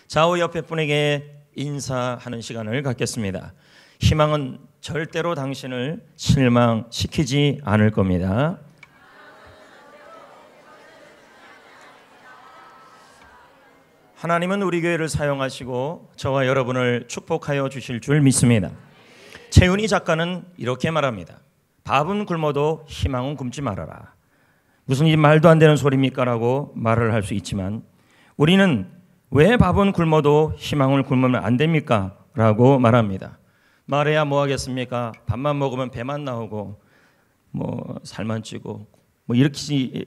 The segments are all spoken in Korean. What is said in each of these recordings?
좌우 옆에 분에게 인사하는 시간을 갖겠습니다. 희망은 절대로 당신을 실망시키지 않을 겁니다. 하나님은 우리 교회를 사용하시고 저와 여러분을 축복하여 주실 줄 믿습니다. 최윤희 작가는 이렇게 말합니다. 밥은 굶어도 희망은 굶지 말아라. 무슨 이 말도 안 되는 소리입니까? 라고 말을 할 수 있지만 우리는 왜 밥은 굶어도 희망을 굶으면 안 됩니까? 라고 말합니다. 말해야 뭐 하겠습니까? 밥만 먹으면 배만 나오고 살만 찌고 이렇게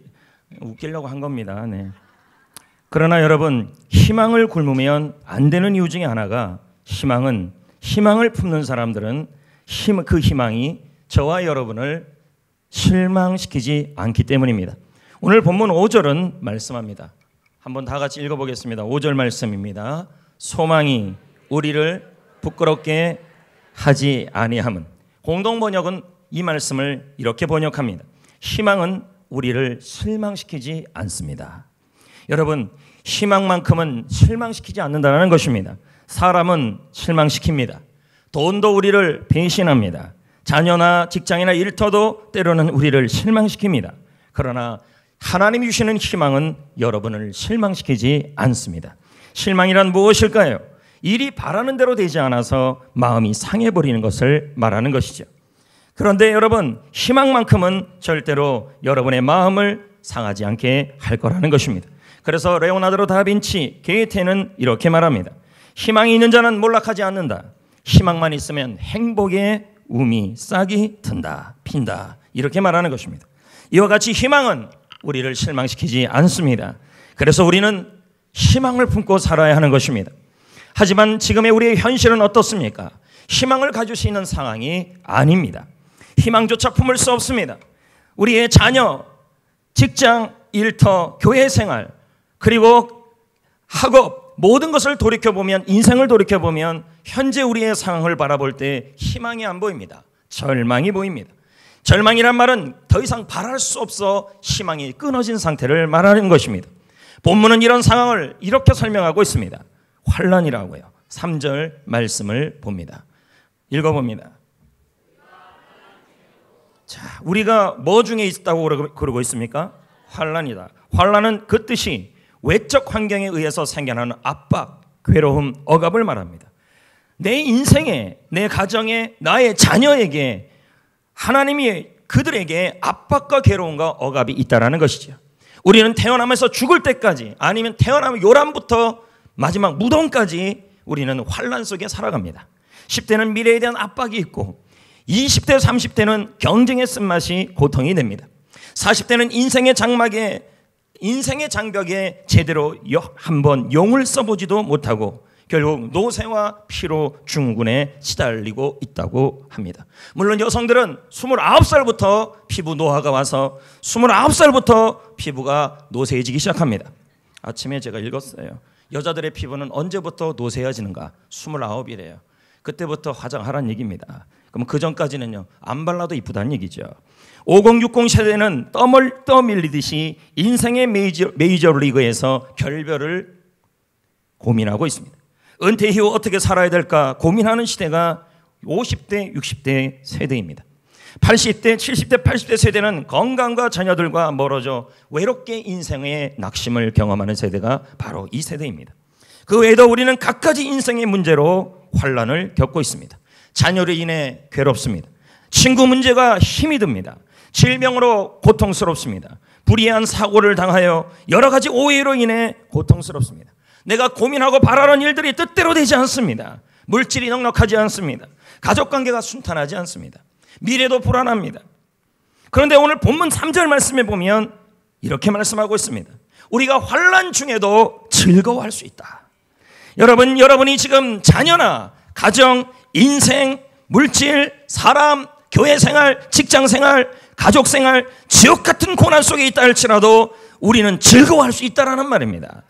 웃기려고 한 겁니다. 네. 그러나 여러분, 희망을 굶으면 안 되는 이유 중에 하나가 희망을 품는 사람들은 그 희망이 저와 여러분을 실망시키지 않기 때문입니다. 오늘 본문 5절은 말씀합니다. 한번 다 같이 읽어보겠습니다. 5절 말씀입니다. 소망이 우리를 부끄럽게 하지 아니함은. 공동 번역은 이 말씀을 이렇게 번역합니다. 희망은 우리를 실망시키지 않습니다. 여러분, 희망만큼은 실망시키지 않는다는 것입니다. 사람은 실망시킵니다. 돈도 우리를 배신합니다. 자녀나 직장이나 일터도 때로는 우리를 실망시킵니다. 그러나 하나님이 주시는 희망은 여러분을 실망시키지 않습니다. 실망이란 무엇일까요? 일이 바라는 대로 되지 않아서 마음이 상해버리는 것을 말하는 것이죠. 그런데 여러분, 희망만큼은 절대로 여러분의 마음을 상하지 않게 할 거라는 것입니다. 그래서 레오나르도 다빈치 게테는 이렇게 말합니다. 희망이 있는 자는 몰락하지 않는다. 희망만 있으면 행복의 움이 싹이 튼다, 핀다. 이렇게 말하는 것입니다. 이와 같이 희망은 우리를 실망시키지 않습니다. 그래서 우리는 희망을 품고 살아야 하는 것입니다. 하지만 지금의 우리의 현실은 어떻습니까? 희망을 가질 수 있는 상황이 아닙니다. 희망조차 품을 수 없습니다. 우리의 자녀, 직장, 일터, 교회 생활, 그리고 학업, 모든 것을 돌이켜보면, 인생을 돌이켜보면 현재 우리의 상황을 바라볼 때 희망이 안 보입니다. 절망이 보입니다. 절망이란 말은 더 이상 바랄 수 없어 희망이 끊어진 상태를 말하는 것입니다. 본문은 이런 상황을 이렇게 설명하고 있습니다. 환난이라고요. 3절 말씀을 봅니다. 읽어봅니다. 자, 우리가 뭐 중에 있다고 그러고 있습니까? 환난이다. 환난은 그 뜻이 외적 환경에 의해서 생겨나는 압박, 괴로움, 억압을 말합니다. 내 인생에, 내 가정에, 나의 자녀에게 하나님이 그들에게 압박과 괴로움과 억압이 있다라는 것이죠. 우리는 태어나면서 죽을 때까지, 아니면 태어나면 요람부터 마지막 무덤까지 우리는 환난 속에 살아갑니다. 10대는 미래에 대한 압박이 있고 20대, 30대는 경쟁의 쓴맛이 고통이 됩니다. 40대는 인생의 장벽에 제대로 한번 용을 써보지도 못하고 결국 노쇠와 피로 중군에 시달리고 있다고 합니다. 물론 여성들은 29살부터 피부 노화가 와서 29살부터 피부가 노쇠해지기 시작합니다. 아침에 제가 읽었어요. 여자들의 피부는 언제부터 노쇠해지는가? 29이래요. 그때부터 화장하라는 얘기입니다. 그럼 그 전까지는요, 안 발라도 이쁘다는 얘기죠. 5060 세대는 떠밀리듯이 인생의 메이저 리그에서 결별을 고민하고 있습니다. 은퇴 이후 어떻게 살아야 될까 고민하는 시대가 50대, 60대 세대입니다. 80대, 70대, 80대 세대는 건강과 자녀들과 멀어져 외롭게 인생의 낙심을 경험하는 세대가 바로 이 세대입니다. 그 외에도 우리는 갖가지 인생의 문제로 환난을 겪고 있습니다. 자녀로 인해 괴롭습니다. 친구 문제가 힘이 듭니다. 질병으로 고통스럽습니다. 불의한 사고를 당하여 여러 가지 오해로 인해 고통스럽습니다. 내가 고민하고 바라는 일들이 뜻대로 되지 않습니다. 물질이 넉넉하지 않습니다. 가족관계가 순탄하지 않습니다. 미래도 불안합니다. 그런데 오늘 본문 3절 말씀에 보면 이렇게 말씀하고 있습니다. 우리가 환난 중에도 즐거워할 수 있다. 여러분이 지금 자녀나 가정, 인생, 물질, 사람, 교회 생활, 직장 생활, 가족 생활, 지옥 같은 고난 속에 있다 할지라도 우리는 즐거워할 수 있다라는 말입니다.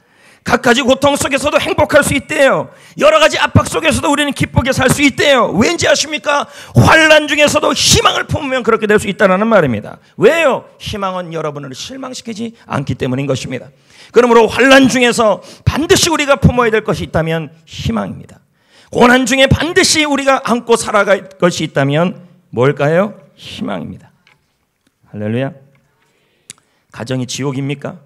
갖가지 고통 속에서도 행복할 수 있대요. 여러 가지 압박 속에서도 우리는 기쁘게 살 수 있대요. 왠지 아십니까? 환난 중에서도 희망을 품으면 그렇게 될 수 있다는 말입니다. 왜요? 희망은 여러분을 실망시키지 않기 때문인 것입니다. 그러므로 환난 중에서 반드시 우리가 품어야 될 것이 있다면 희망입니다. 고난 중에 반드시 우리가 안고 살아갈 것이 있다면 뭘까요? 희망입니다. 할렐루야. 가정이 지옥입니까?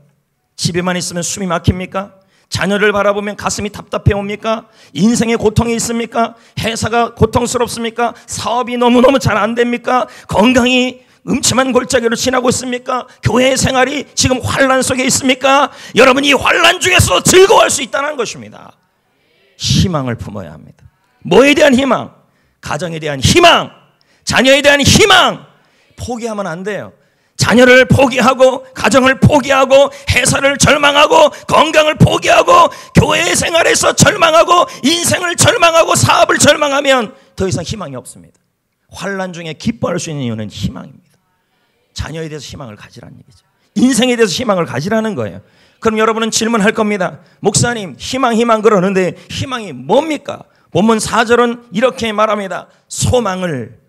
집에만 있으면 숨이 막힙니까? 자녀를 바라보면 가슴이 답답해 옵니까? 인생에 고통이 있습니까? 회사가 고통스럽습니까? 사업이 너무너무 잘 안 됩니까? 건강이 음침한 골짜기로 지나고 있습니까? 교회 생활이 지금 환난 속에 있습니까? 여러분, 이 환난 중에서 즐거워할 수 있다는 것입니다. 희망을 품어야 합니다. 뭐에 대한 희망? 가정에 대한 희망, 자녀에 대한 희망. 포기하면 안 돼요. 자녀를 포기하고, 가정을 포기하고, 회사를 절망하고, 건강을 포기하고, 교회 생활에서 절망하고, 인생을 절망하고, 사업을 절망하면 더 이상 희망이 없습니다. 환난 중에 기뻐할 수 있는 이유는 희망입니다. 자녀에 대해서 희망을 가지라는 얘기죠. 인생에 대해서 희망을 가지라는 거예요. 그럼 여러분은 질문할 겁니다. 목사님, 희망 그러는데 희망이 뭡니까? 본문 4절은 이렇게 말합니다. 소망을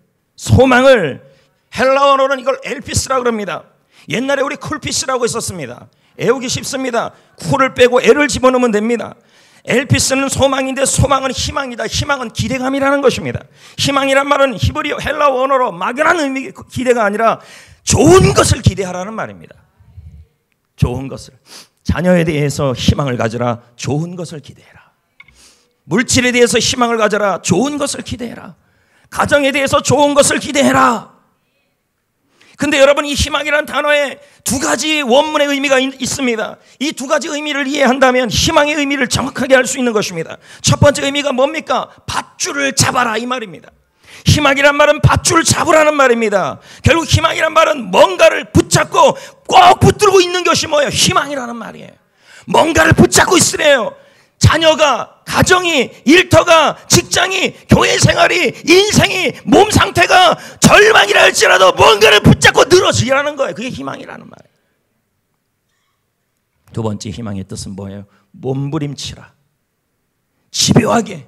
헬라어로는 이걸 엘피스라고 그럽니다. 옛날에 우리 쿨피스라고 있었습니다. 애우기 쉽습니다. 쿨을 빼고 L을 집어넣으면 됩니다. 엘피스는 소망인데 소망은 희망이다. 희망은 기대감이라는 것입니다. 희망이란 말은 히브리어 헬라어 언어로 막연한 의미 기대가 아니라 좋은 것을 기대하라는 말입니다. 좋은 것을. 자녀에 대해서 희망을 가져라. 좋은 것을 기대해라. 물질에 대해서 희망을 가져라. 좋은 것을 기대해라. 가정에 대해서 좋은 것을 기대해라. 근데 여러분, 이 희망이라는 단어에 두 가지 원문의 의미가 있습니다. 이 두 가지 의미를 이해한다면 희망의 의미를 정확하게 알 수 있는 것입니다. 첫 번째 의미가 뭡니까? 밧줄을 잡아라, 이 말입니다. 희망이란 말은 밧줄을 잡으라는 말입니다. 결국 희망이란 말은 뭔가를 붙잡고 꼭 붙들고 있는 것이 뭐예요? 희망이라는 말이에요. 뭔가를 붙잡고 있으래요. 자녀가, 가정이, 일터가, 직장이, 교회 생활이, 인생이, 몸 상태가 절망이라 할지라도 뭔가를 붙잡고 늘어지라는 거예요. 그게 희망이라는 말이에요. 두 번째 희망의 뜻은 뭐예요? 몸부림치라. 집요하게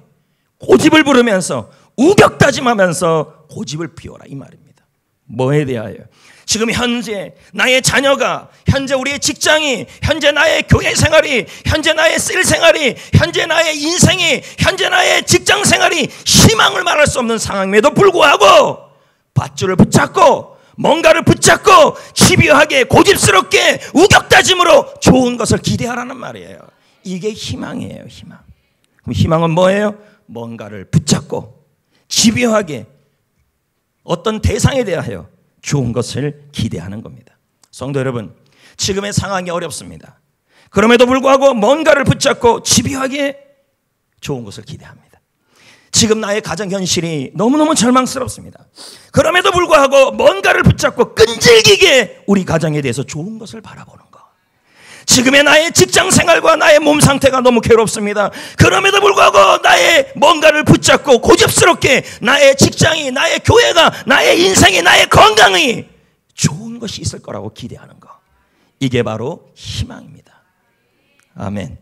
고집을 부르면서 우격다짐하면서 고집을 피워라, 이 말입니다. 뭐에 대하여? 지금 현재 나의 자녀가, 현재 우리의 직장이, 현재 나의 교회 생활이, 현재 나의 셀 생활이, 현재 나의 인생이, 현재 나의 직장 생활이 희망을 말할 수 없는 상황임에도 불구하고 밧줄을 붙잡고 뭔가를 붙잡고 집요하게 고집스럽게 우격다짐으로 좋은 것을 기대하라는 말이에요. 이게 희망이에요. 희망. 그럼 희망은 뭐예요? 뭔가를 붙잡고 집요하게 어떤 대상에 대하여 좋은 것을 기대하는 겁니다. 성도 여러분, 지금의 상황이 어렵습니다. 그럼에도 불구하고 뭔가를 붙잡고 집요하게 좋은 것을 기대합니다. 지금 나의 가정 현실이 너무너무 절망스럽습니다. 그럼에도 불구하고 뭔가를 붙잡고 끈질기게 우리 가정에 대해서 좋은 것을 바라보는 것. 지금의 나의 직장 생활과 나의 몸 상태가 너무 괴롭습니다. 그럼에도 불구하고 나의 뭔가를 붙잡고 고집스럽게 나의 직장이, 나의 교회가, 나의 인생이, 나의 건강이 좋은 것이 있을 거라고 기대하는 것. 이게 바로 희망입니다. 아멘.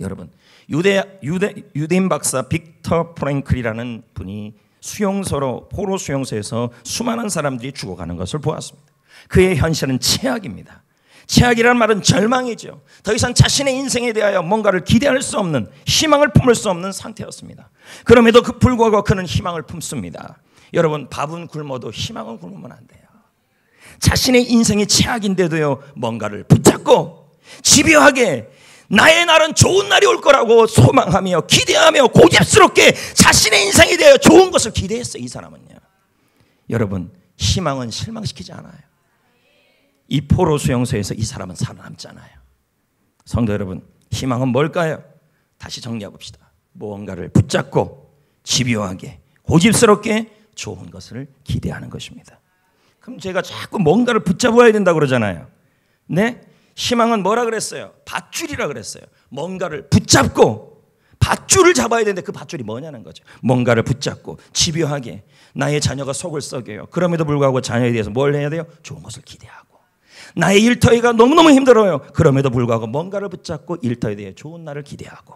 여러분, 유대인 박사 빅터 프랭클이라는 분이 수용소로, 포로 수용소에서 수많은 사람들이 죽어가는 것을 보았습니다. 그의 현실은 최악입니다. 최악이라는 말은 절망이죠. 더 이상 자신의 인생에 대하여 뭔가를 기대할 수 없는, 희망을 품을 수 없는 상태였습니다. 그럼에도 불구하고 그는 희망을 품습니다. 여러분, 밥은 굶어도 희망은 굶으면 안 돼요. 자신의 인생이 최악인데도요, 뭔가를 붙잡고 집요하게 나의 날은 좋은 날이 올 거라고 소망하며 기대하며 고집스럽게 자신의 인생에 대하여 좋은 것을 기대했어요. 이 사람은요. 여러분, 희망은 실망시키지 않아요. 이 포로 수용소에서 이 사람은 살아남잖아요. 성도 여러분, 희망은 뭘까요? 다시 정리해 봅시다. 무언가를 붙잡고 집요하게 고집스럽게 좋은 것을 기대하는 것입니다. 그럼 제가 자꾸 뭔가를 붙잡아야 된다고 그러잖아요. 네? 희망은 뭐라 그랬어요? 밧줄이라 그랬어요. 뭔가를 붙잡고 밧줄을 잡아야 되는데 그 밧줄이 뭐냐는 거죠. 뭔가를 붙잡고 집요하게 나의 자녀가 속을 썩여요. 그럼에도 불구하고 자녀에 대해서 뭘 해야 돼요? 좋은 것을 기대하고. 나의 일터에가 너무너무 힘들어요. 그럼에도 불구하고 뭔가를 붙잡고 일터에 대해 좋은 날을 기대하고,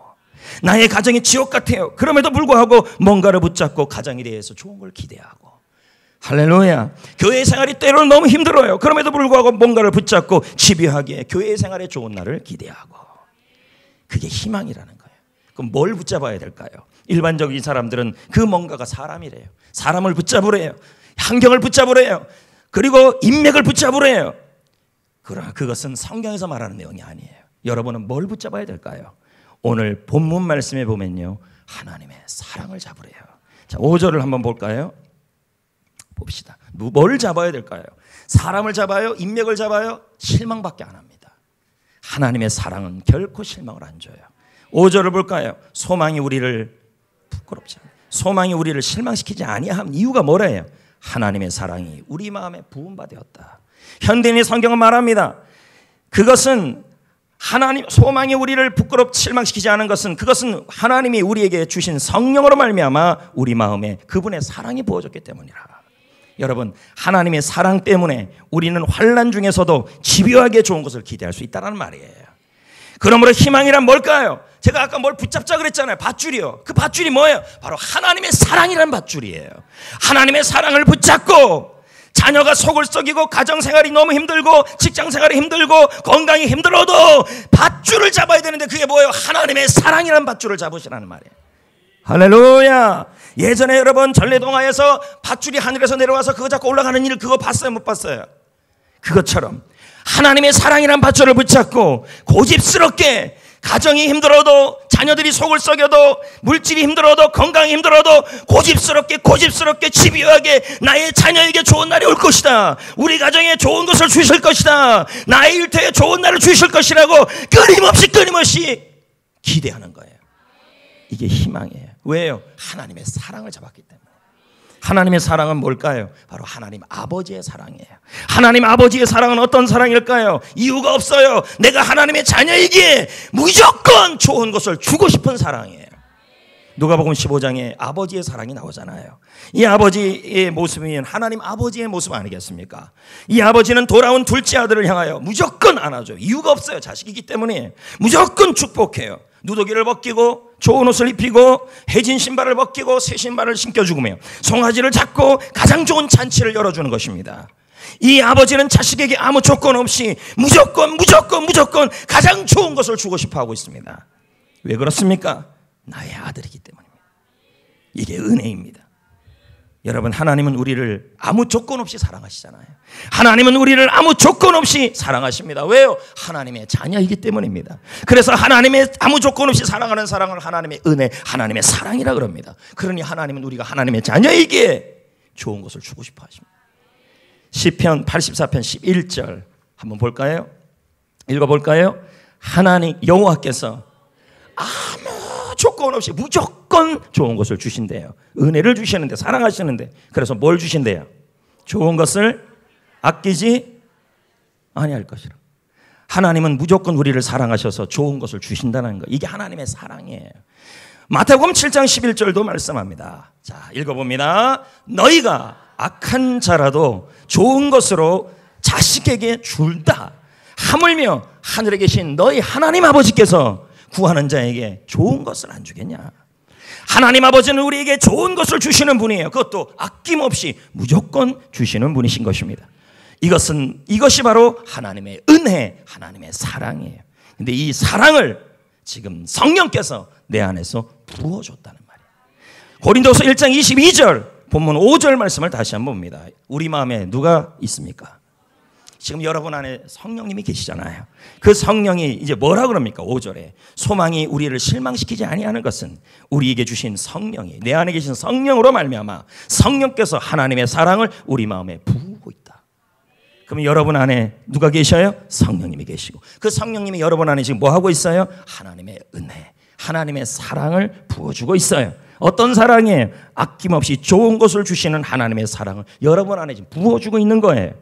나의 가정이 지옥 같아요. 그럼에도 불구하고 뭔가를 붙잡고 가정에 대해서 좋은 걸 기대하고, 할렐루야. 교회 생활이 때로는 너무 힘들어요. 그럼에도 불구하고 뭔가를 붙잡고 집요하게 교회 생활에 좋은 날을 기대하고, 그게 희망이라는 거예요. 그럼 뭘 붙잡아야 될까요? 일반적인 사람들은 그 뭔가가 사람이래요. 사람을 붙잡으래요. 환경을 붙잡으래요. 그리고 인맥을 붙잡으래요. 그러나 그것은 성경에서 말하는 내용이 아니에요. 여러분은 뭘 붙잡아야 될까요? 오늘 본문 말씀에 보면요, 하나님의 사랑을 잡으래요. 자, 5절을 한번 볼까요? 봅시다. 뭘 잡아야 될까요? 사람을 잡아요? 인맥을 잡아요? 실망밖에 안 합니다. 하나님의 사랑은 결코 실망을 안 줘요. 5절을 볼까요? 소망이 우리를 부끄럽지 않아요. 소망이 우리를 실망시키지 아니함. 이유가 뭐래요? 하나님의 사랑이 우리 마음에 부음바 되었다. 현대인의 성경은 말합니다. 그것은 소망이 우리를 부끄럽게 실망시키지 않은 것은, 그것은 하나님이 우리에게 주신 성령으로 말미암아 우리 마음에 그분의 사랑이 부어졌기 때문이라. 여러분, 하나님의 사랑 때문에 우리는 환난 중에서도 집요하게 좋은 것을 기대할 수 있다는 말이에요. 그러므로 희망이란 뭘까요? 제가 아까 뭘 붙잡자 그랬잖아요. 밧줄이요. 그 밧줄이 뭐예요? 바로 하나님의 사랑이란 밧줄이에요. 하나님의 사랑을 붙잡고, 자녀가 속을 썩이고 가정생활이 너무 힘들고 직장생활이 힘들고 건강이 힘들어도 밧줄을 잡아야 되는데, 그게 뭐예요? 하나님의 사랑이란 밧줄을 잡으시라는 말이에요. 할렐루야. 예전에 여러분 전래동화에서 밧줄이 하늘에서 내려와서 그거 잡고 올라가는 일, 그거 봤어요? 못 봤어요? 그것처럼 하나님의 사랑이란 밧줄을 붙잡고 고집스럽게, 가정이 힘들어도, 자녀들이 속을 썩여도, 물질이 힘들어도, 건강이 힘들어도 고집스럽게 집요하게 나의 자녀에게 좋은 날이 올 것이다, 우리 가정에 좋은 것을 주실 것이다, 나의 일터에 좋은 날을 주실 것이라고 끊임없이 기대하는 거예요. 이게 희망이에요. 왜요? 하나님의 사랑을 잡았기 때문에. 하나님의 사랑은 뭘까요? 바로 하나님 아버지의 사랑이에요. 하나님 아버지의 사랑은 어떤 사랑일까요? 이유가 없어요. 내가 하나님의 자녀이기에 무조건 좋은 것을 주고 싶은 사랑이에요. 누가복음 15장에 아버지의 사랑이 나오잖아요. 이 아버지의 모습이 하나님 아버지의 모습 아니겠습니까? 이 아버지는 돌아온 둘째 아들을 향하여 무조건 안아줘요. 이유가 없어요. 자식이기 때문에 무조건 축복해요. 누더기를 벗기고 좋은 옷을 입히고 해진 신발을 벗기고 새 신발을 신겨주며 송아지를 잡고 가장 좋은 잔치를 열어주는 것입니다. 이 아버지는 자식에게 아무 조건 없이 무조건 가장 좋은 것을 주고 싶어 하고 있습니다. 왜 그렇습니까? 나의 아들이기 때문입니다. 이게 은혜입니다. 여러분, 하나님은 우리를 아무 조건 없이 사랑하시잖아요. 하나님은 우리를 아무 조건 없이 사랑하십니다. 왜요? 하나님의 자녀이기 때문입니다. 그래서 하나님의 아무 조건 없이 사랑하는 사랑을 하나님의 은혜, 하나님의 사랑이라 그럽니다. 그러니 하나님은 우리가 하나님의 자녀이기에 좋은 것을 주고 싶어 하십니다. 시편 84편 11절 한번 볼까요? 읽어볼까요? 하나님 여호와께서 아무 조건 없이 무조건 좋은 것을 주신대요. 은혜를 주시는데, 사랑하시는데, 그래서 뭘 주신대요? 좋은 것을 아끼지 아니할 것이라. 하나님은 무조건 우리를 사랑하셔서 좋은 것을 주신다는 거, 이게 하나님의 사랑이에요. 마태복음 7장 11절도 말씀합니다. 자, 읽어봅니다. 너희가 악한 자라도 좋은 것으로 자식에게 줄다 하물며 하늘에 계신 너희 하나님 아버지께서 구하는 자에게 좋은 것을 안 주겠냐? 하나님 아버지는 우리에게 좋은 것을 주시는 분이에요. 그것도 아낌없이 무조건 주시는 분이신 것입니다. 이것이 바로 하나님의 은혜, 하나님의 사랑이에요. 근데 이 사랑을 지금 성령께서 내 안에서 부어줬다는 말이에요. 고린도서 1장 22절 본문 5절 말씀을 다시 한번 봅니다. 우리 마음에 누가 있습니까? 지금 여러분 안에 성령님이 계시잖아요. 그 성령이 이제 뭐라 그럽니까? 5절에 소망이 우리를 실망시키지 아니하는 것은 우리에게 주신 성령이, 내 안에 계신 성령으로 말미암아 성령께서 하나님의 사랑을 우리 마음에 부으고 있다. 그럼 여러분 안에 누가 계셔요? 성령님이 계시고, 그 성령님이 여러분 안에 지금 뭐 하고 있어요? 하나님의 은혜, 하나님의 사랑을 부어주고 있어요. 어떤 사랑이에요? 아낌없이 좋은 것을 주시는 하나님의 사랑을 여러분 안에 지금 부어주고 있는 거예요.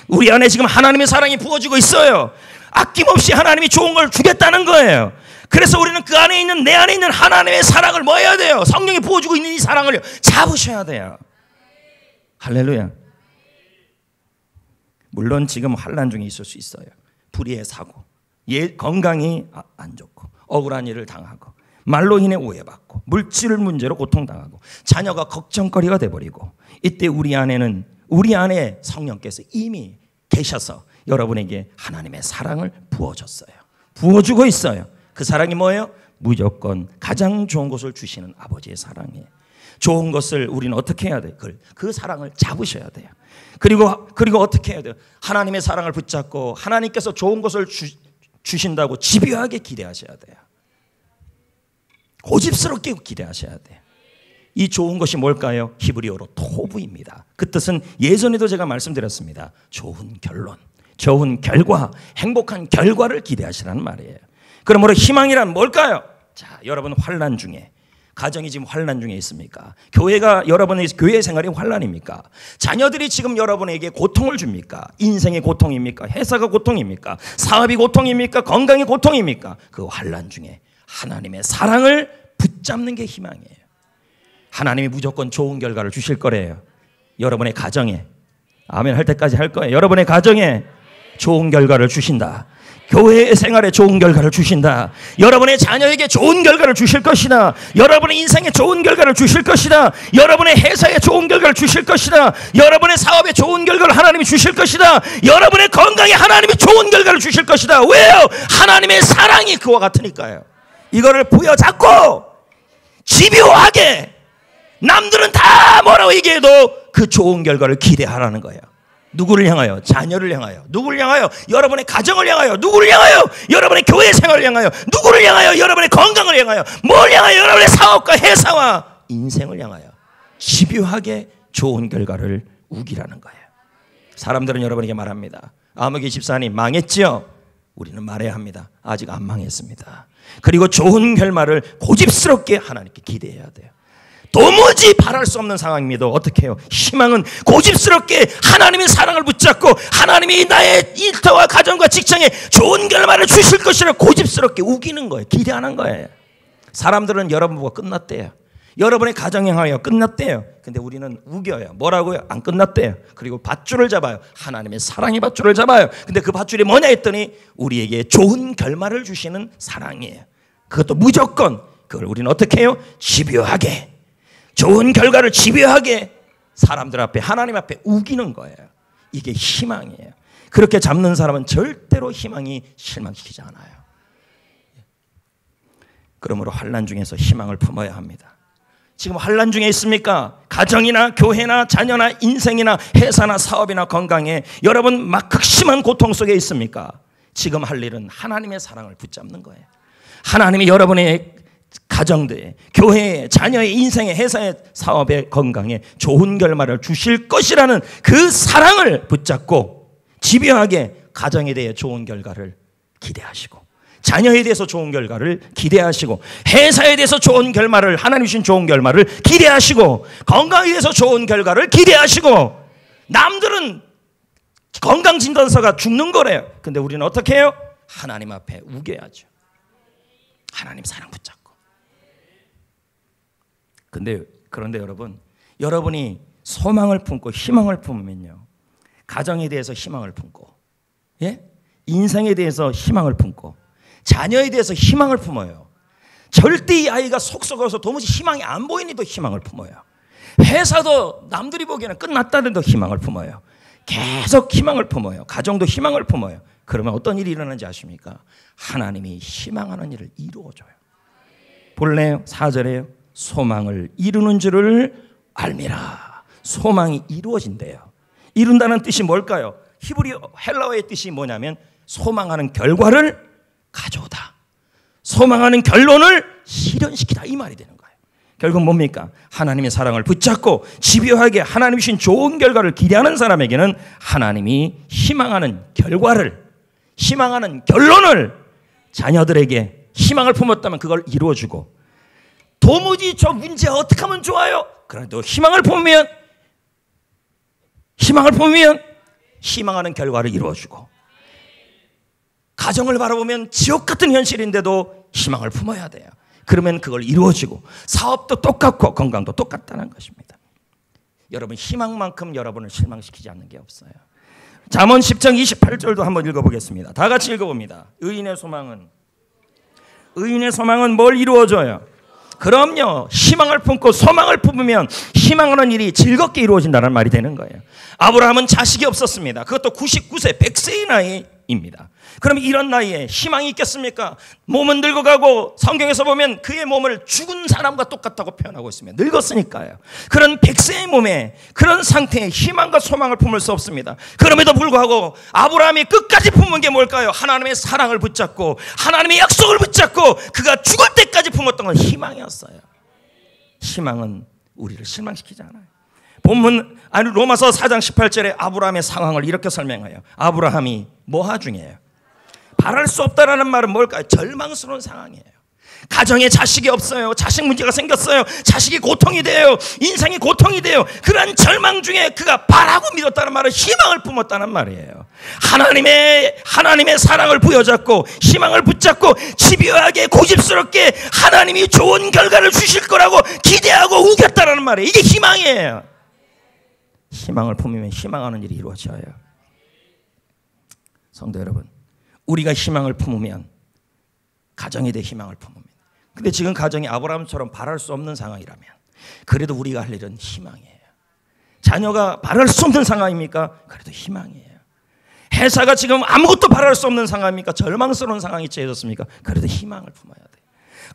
우리 안에 지금 하나님의 사랑이 부어지고 있어요. 아낌없이 하나님이 좋은 걸 주겠다는 거예요. 그래서 우리는 그 안에 있는, 내 안에 있는 하나님의 사랑을 뭐 해야 돼요? 성령이 부어주고 있는 이 사랑을 잡으셔야 돼요. 할렐루야. 물론 지금 환난 중에 있을 수 있어요. 불의의 사고, 건강이 안 좋고, 억울한 일을 당하고, 말로 인해 오해받고, 물질 문제로 고통당하고, 자녀가 걱정거리가 돼버리고, 이때 우리 안에 성령께서 이미 계셔서 여러분에게 하나님의 사랑을 부어줬어요. 부어주고 있어요. 그 사랑이 뭐예요? 무조건 가장 좋은 것을 주시는 아버지의 사랑이에요. 좋은 것을 우리는 어떻게 해야 돼요? 그 사랑을 잡으셔야 돼요. 그리고 어떻게 해야 돼요? 하나님의 사랑을 붙잡고 하나님께서 좋은 것을 주신다고 집요하게 기대하셔야 돼요. 고집스럽게 기대하셔야 돼요. 이 좋은 것이 뭘까요? 히브리어로 토부입니다. 그 뜻은 예전에도 제가 말씀드렸습니다. 좋은 결론, 좋은 결과, 행복한 결과를 기대하시라는 말이에요. 그러므로 희망이란 뭘까요? 자, 여러분 환난 중에, 가정이 지금 환난 중에 있습니까? 교회가 여러분의 교회 생활이 환난입니까? 자녀들이 지금 여러분에게 고통을 줍니까? 인생의 고통입니까? 회사가 고통입니까? 사업이 고통입니까? 건강이 고통입니까? 그 환난 중에 하나님의 사랑을 붙잡는 게 희망이에요. 하나님이 무조건 좋은 결과를 주실 거래요. 여러분의 가정에, 아멘 할 때까지 할 거예요. 여러분의 가정에 좋은 결과를 주신다. 교회 생활에 좋은 결과를 주신다. 여러분의 자녀에게 좋은 결과를 주실 것이다. 여러분의 인생에 좋은 결과를 주실 것이다. 여러분의 회사에 좋은 결과를 주실 것이다. 여러분의 사업에 좋은 결과를 하나님이 주실 것이다. 여러분의 건강에 하나님이 좋은 결과를 주실 것이다. 왜요? 하나님의 사랑이 그와 같으니까요. 이거를 부여잡고 집요하게, 남들은 다 뭐라고 얘기해도 그 좋은 결과를 기대하라는 거예요. 누구를 향하여? 자녀를 향하여. 누구를 향하여? 여러분의 가정을 향하여. 누구를 향하여? 여러분의 교회 생활을 향하여. 누구를 향하여? 여러분의 건강을 향하여. 뭘 향하여? 여러분의 사업과 회사와 인생을 향하여 집요하게 좋은 결과를 우기라는 거예요. 사람들은 여러분에게 말합니다. 아무개 집사님 망했지요? 우리는 말해야 합니다. 아직 안 망했습니다. 그리고 좋은 결말을 고집스럽게 하나님께 기대해야 돼요. 도무지 바랄 수 없는 상황입니다. 어떻게 해요? 희망은 고집스럽게 하나님의 사랑을 붙잡고 하나님이 나의 일터와 가정과 직장에 좋은 결말을 주실 것이라 고집스럽게 우기는 거예요. 기대하는 거예요. 사람들은 여러분보고 끝났대요. 여러분의 가정에 향하여 끝났대요. 근데 우리는 우겨요. 뭐라고요? 안 끝났대요. 그리고 밧줄을 잡아요. 하나님의 사랑의 밧줄을 잡아요. 근데 그 밧줄이 뭐냐 했더니 우리에게 좋은 결말을 주시는 사랑이에요. 그것도 무조건, 그걸 우리는 어떻게 해요? 집요하게, 좋은 결과를 집요하게 사람들 앞에, 하나님 앞에 우기는 거예요. 이게 희망이에요. 그렇게 잡는 사람은 절대로 희망이 실망시키지 않아요. 그러므로 환난 중에서 희망을 품어야 합니다. 지금 환난 중에 있습니까? 가정이나 교회나 자녀나 인생이나 회사나 사업이나 건강에 여러분 막 극심한 고통 속에 있습니까? 지금 할 일은 하나님의 사랑을 붙잡는 거예요. 하나님이 여러분의 가정들에, 교회에, 자녀의 인생에, 회사의, 사업의, 건강에 좋은 결말을 주실 것이라는 그 사랑을 붙잡고 집요하게 가정에 대해 좋은 결과를 기대하시고, 자녀에 대해서 좋은 결과를 기대하시고, 회사에 대해서 좋은 결말을, 하나님 주신 좋은 결말을 기대하시고, 건강에 대해서 좋은 결과를 기대하시고. 남들은 건강진단서가 죽는 거래요. 근데 우리는 어떻게 해요? 하나님 앞에 우겨야죠. 하나님 사랑 붙잡고. 그런데 여러분이 소망을 품고 희망을 품으면요, 가정에 대해서 희망을 품고, 예? 인생에 대해서 희망을 품고, 자녀에 대해서 희망을 품어요. 절대 이 아이가 속 썩어서 도무지 희망이 안 보이니도 희망을 품어요. 회사도 남들이 보기에는 끝났다는도 희망을 품어요. 계속 희망을 품어요. 가정도 희망을 품어요. 그러면 어떤 일이 일어나는지 아십니까? 하나님이 희망하는 일을 이루어줘요. 볼래요? 4절에요. 소망을 이루는 줄을 알미라. 소망이 이루어진대요. 이룬다는 뜻이 뭘까요? 히브리어 헬라어의 뜻이 뭐냐면 소망하는 결과를 가져오다, 소망하는 결론을 실현시키다, 이 말이 되는 거예요. 결국 뭡니까? 하나님의 사랑을 붙잡고 집요하게 하나님 주신 좋은 결과를 기대하는 사람에게는 하나님이 희망하는 결과를, 희망하는 결론을 자녀들에게 희망을 품었다면 그걸 이루어주고, 도무지 저 문제 어떻게 하면 좋아요? 그래도 희망을 품으면 희망하는 결과를 이루어주고, 가정을 바라보면 지옥 같은 현실인데도 희망을 품어야 돼요. 그러면 그걸 이루어지고, 사업도 똑같고 건강도 똑같다는 것입니다. 여러분, 희망만큼 여러분을 실망시키지 않는 게 없어요. 잠언 10장 28절도 한번 읽어보겠습니다. 다 같이 읽어봅니다. 의인의 소망은 뭘 이루어줘요? 그럼요. 희망을 품고 소망을 품으면 희망하는 일이 즐겁게 이루어진다는 말이 되는 거예요. 아브라함은 자식이 없었습니다. 그것도 99세 100세의 나이입니다. 그럼 이런 나이에 희망이 있겠습니까? 몸은 늙어가고 성경에서 보면 그의 몸을 죽은 사람과 똑같다고 표현하고 있습니다. 늙었으니까요. 그런 100세의 몸에 그런 상태에 희망과 소망을 품을 수 없습니다. 그럼에도 불구하고 아브라함이 끝까지 품은 게 뭘까요? 하나님의 사랑을 붙잡고 하나님의 약속을 붙잡고 그가 죽을 때까지 품었던 건 희망이었어요. 희망은 우리를 실망시키지 않아요. 본문 로마서 4장 18절에 아브라함의 상황을 이렇게 설명해요. 아브라함이 뭐하 중이에요? 바랄 수 없다라는 말은 뭘까요? 절망스러운 상황이에요. 가정에 자식이 없어요. 자식 문제가 생겼어요. 자식이 고통이 돼요. 인생이 고통이 돼요. 그런 절망 중에 그가 바라고 믿었다는 말은 희망을 품었다는 말이에요. 하나님의 사랑을 부여잡고 희망을 붙잡고 집요하게 고집스럽게 하나님이 좋은 결과를 주실 거라고 기대하고 우겼다는 말이에요. 이게 희망이에요. 희망을 품으면 희망하는 일이 이루어져요. 성도 여러분, 우리가 희망을 품으면 가정에 대해 희망을 품습니다. 근데 지금 가정이 아브라함처럼 바랄 수 없는 상황이라면 그래도 우리가 할 일은 희망이에요. 자녀가 바랄 수 없는 상황입니까? 그래도 희망이에요. 회사가 지금 아무것도 바랄 수 없는 상황입니까? 절망스러운 상황이 처해졌습니까? 그래도 희망을 품어야 돼요.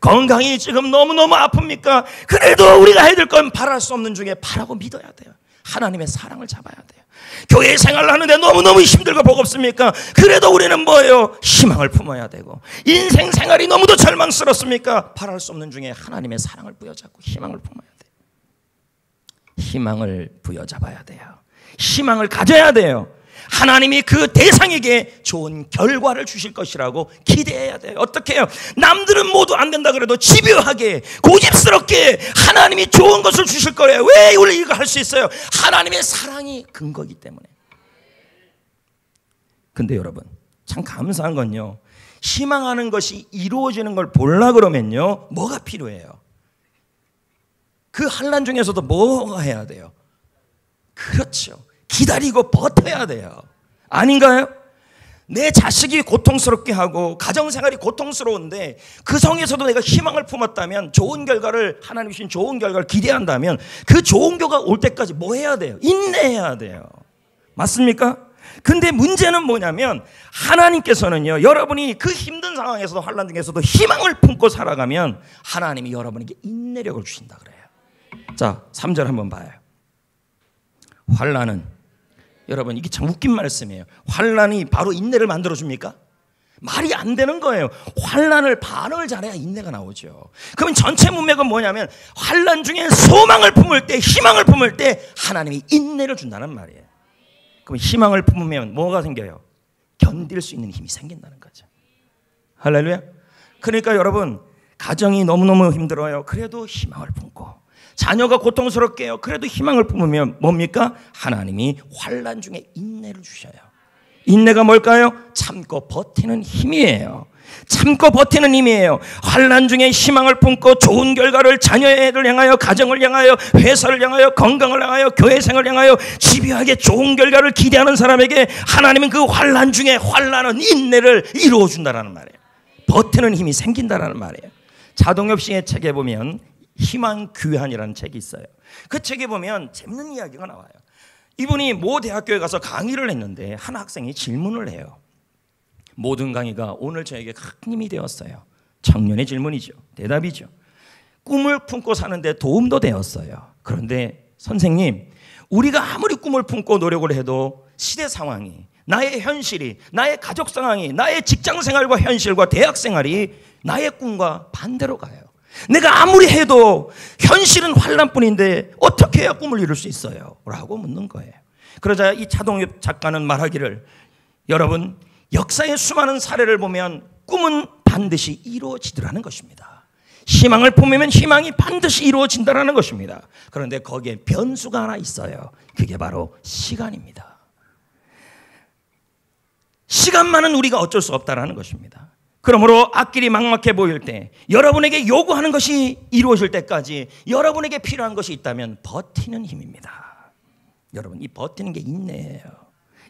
건강이 지금 너무너무 아픕니까? 그래도 우리가 해야 될 건 바랄 수 없는 중에 바라고 믿어야 돼요. 하나님의 사랑을 잡아야 돼요. 교회 생활을 하는데 너무너무 힘들고 버겁습니까? 그래도 우리는 뭐예요? 희망을 품어야 되고. 인생 생활이 너무도 절망스럽습니까? 바랄 수 없는 중에 하나님의 사랑을 부여잡고 희망을 품어야 돼요. 희망을 부여잡아야 돼요. 희망을 가져야 돼요. 하나님이 그 대상에게 좋은 결과를 주실 것이라고 기대해야 돼요. 어떻게 해요? 남들은 모두 안 된다 그래도 집요하게 고집스럽게 하나님이 좋은 것을 주실 거예요. 왜 우리 이거 할 수 있어요? 하나님의 사랑이 근거이기 때문에. 근데 여러분 참 감사한 건요, 희망하는 것이 이루어지는 걸 보려고 그러면요 뭐가 필요해요? 그 환난 중에서도 뭐가 해야 돼요? 그렇죠, 기다리고 버텨야 돼요. 아닌가요? 내 자식이 고통스럽게 하고 가정생활이 고통스러운데 그 성에서도 내가 희망을 품었다면, 좋은 결과를, 하나님 주신 좋은 결과를 기대한다면 그 좋은 결과가 올 때까지 뭐 해야 돼요? 인내해야 돼요. 맞습니까? 근데 문제는 뭐냐면 하나님께서는요, 여러분이 그 힘든 상황에서도 환난 중에서도 희망을 품고 살아가면 하나님이 여러분에게 인내력을 주신다 그래요. 자, 3절 한번 봐요. 환난은, 여러분 이게 참 웃긴 말씀이에요. 환난이 바로 인내를 만들어줍니까? 말이 안 되는 거예요. 환난을 반응을 잘해야 인내가 나오죠. 그러면 전체 문맥은 뭐냐면 환난 중에 소망을 품을 때, 희망을 품을 때 하나님이 인내를 준다는 말이에요. 그럼 희망을 품으면 뭐가 생겨요? 견딜 수 있는 힘이 생긴다는 거죠. 할렐루야. 그러니까 여러분, 가정이 너무너무 힘들어요. 그래도 희망을 품고, 자녀가 고통스럽게 해요. 그래도 희망을 품으면 뭡니까? 하나님이 환난 중에 인내를 주셔요. 인내가 뭘까요? 참고 버티는 힘이에요. 참고 버티는 힘이에요. 환난 중에 희망을 품고 좋은 결과를, 자녀를 향하여, 가정을 향하여, 회사를 향하여, 건강을 향하여, 교회 생활을 향하여 집요하게 좋은 결과를 기대하는 사람에게 하나님은 그 환난 중에 환난은 인내를 이루어 준다라는 말이에요. 버티는 힘이 생긴다라는 말이에요. 차동엽 씨의 책에 보면 희망 귀환이라는 책이 있어요. 그 책에 보면 재밌는 이야기가 나와요. 이분이 모 대학교에 가서 강의를 했는데 한 학생이 질문을 해요. 모든 강의가 오늘 저에게 큰 힘이 되었어요. 청년의 질문이죠. 대답이죠. 꿈을 품고 사는데 도움도 되었어요. 그런데 선생님, 우리가 아무리 꿈을 품고 노력을 해도 시대 상황이, 나의 현실이, 나의 가족 상황이, 나의 직장 생활과 현실과 대학 생활이 나의 꿈과 반대로 가요. 내가 아무리 해도 현실은 환난뿐인데 어떻게 해야 꿈을 이룰 수 있어요? 라고 묻는 거예요. 그러자 이 차동엽 작가는 말하기를, 여러분, 역사의 수많은 사례를 보면 꿈은 반드시 이루어지더라는 것입니다. 희망을 품으면 희망이 반드시 이루어진다는 것입니다. 그런데 거기에 변수가 하나 있어요. 그게 바로 시간입니다. 시간만은 우리가 어쩔 수 없다는 것입니다. 그러므로 앞길이 막막해 보일 때, 여러분에게 요구하는 것이 이루어질 때까지 여러분에게 필요한 것이 있다면 버티는 힘입니다. 여러분, 이 버티는 게 인내예요.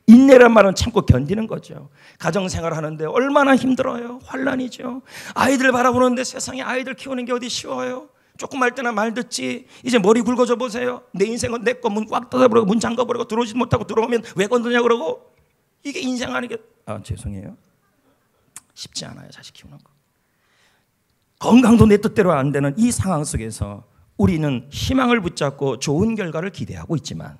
인내란 말은 참고 견디는 거죠. 가정생활 하는데 얼마나 힘들어요. 환난이죠. 아이들 바라보는데 세상에 아이들 키우는 게 어디 쉬워요. 조금 할 때나 말 듣지. 이제 머리 굵어져 보세요. 내 인생은 내 거 문 꽉 닫아버리고 문 잠가버리고 들어오지 못하고 들어오면 왜 건드냐 그러고. 이게 인생 아니겠. 죄송해요. 쉽지 않아요. 자식 키우는 거. 건강도 내 뜻대로 안 되는 이 상황 속에서 우리는 희망을 붙잡고 좋은 결과를 기대하고 있지만,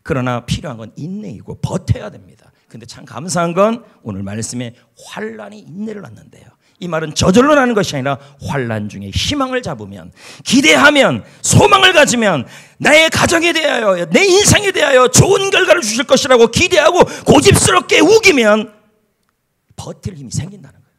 그러나 필요한 건 인내이고 버텨야 됩니다. 근데 참 감사한 건 오늘 말씀에 환난이 인내를 낳는데요. 이 말은 저절로 나는 것이 아니라 환난 중에 희망을 잡으면, 기대하면, 소망을 가지면 나의 가정에 대하여, 내 인생에 대하여 좋은 결과를 주실 것이라고 기대하고 고집스럽게 우기면 버틸 힘이 생긴다는 거예요.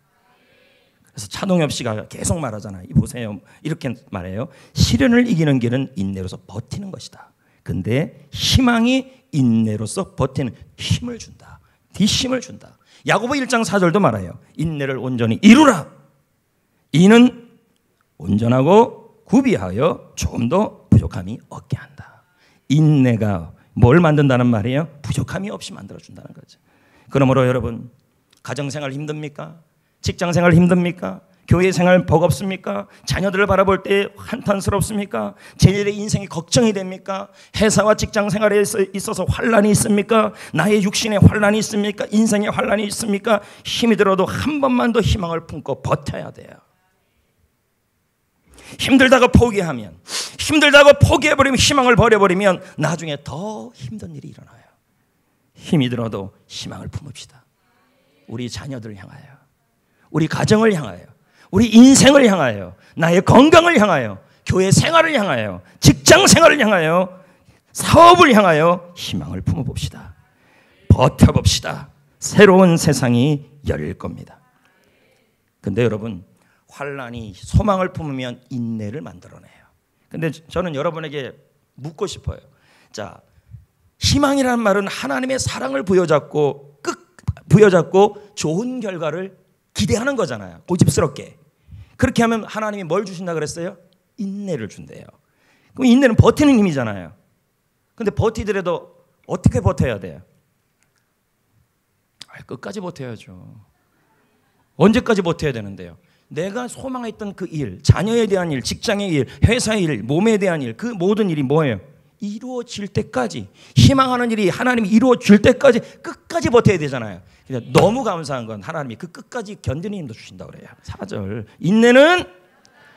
그래서 차동엽 씨가 계속 말하잖아요. 보세요. 이렇게 말해요. 시련을 이기는 길은 인내로서 버티는 것이다. 근데 희망이 인내로서 버티는 힘을 준다. 뒷힘을 준다. 야고보 1장 4절도 말해요. 인내를 온전히 이루라. 이는 온전하고 구비하여 조금 더 부족함이 없게 한다. 인내가 뭘 만든다는 말이에요? 부족함이 없이 만들어준다는 거죠. 그러므로 여러분, 가정생활 힘듭니까? 직장생활 힘듭니까? 교회생활 버겁습니까? 자녀들을 바라볼 때 한탄스럽습니까? 제1의 인생이 걱정이 됩니까? 회사와 직장생활에 있어서 환난이 있습니까? 나의 육신에 환난이 있습니까? 인생에 환난이 있습니까? 힘이 들어도 한 번만 더 희망을 품고 버텨야 돼요. 힘들다고 포기하면, 힘들다고 포기해버리면, 희망을 버려버리면 나중에 더 힘든 일이 일어나요. 힘이 들어도 희망을 품읍시다. 우리 자녀들을 향하여, 우리 가정을 향하여, 우리 인생을 향하여, 나의 건강을 향하여, 교회 생활을 향하여, 직장 생활을 향하여, 사업을 향하여 희망을 품어봅시다. 버텨봅시다. 새로운 세상이 열릴 겁니다. 근데 여러분, 환난이 소망을 품으면 인내를 만들어내요. 근데 저는 여러분에게 묻고 싶어요. 자, 희망이라는 말은 하나님의 사랑을 부여잡고 좋은 결과를 기대하는 거잖아요. 고집스럽게. 그렇게 하면 하나님이 뭘 주신다 그랬어요? 인내를 준대요. 그럼 인내는 버티는 힘이잖아요. 근데 버티더라도 어떻게 버텨야 돼요? 끝까지 버텨야죠. 언제까지 버텨야 되는데요? 내가 소망했던 그 일, 자녀에 대한 일, 직장의 일, 회사의 일, 몸에 대한 일, 그 모든 일이 뭐예요? 이루어질 때까지, 희망하는 일이 하나님이 이루어질 때까지 끝까지 버텨야 되잖아요. 너무 감사한 건 하나님이 그 끝까지 견디는 힘도 주신다고 그래요. 4절. 인내는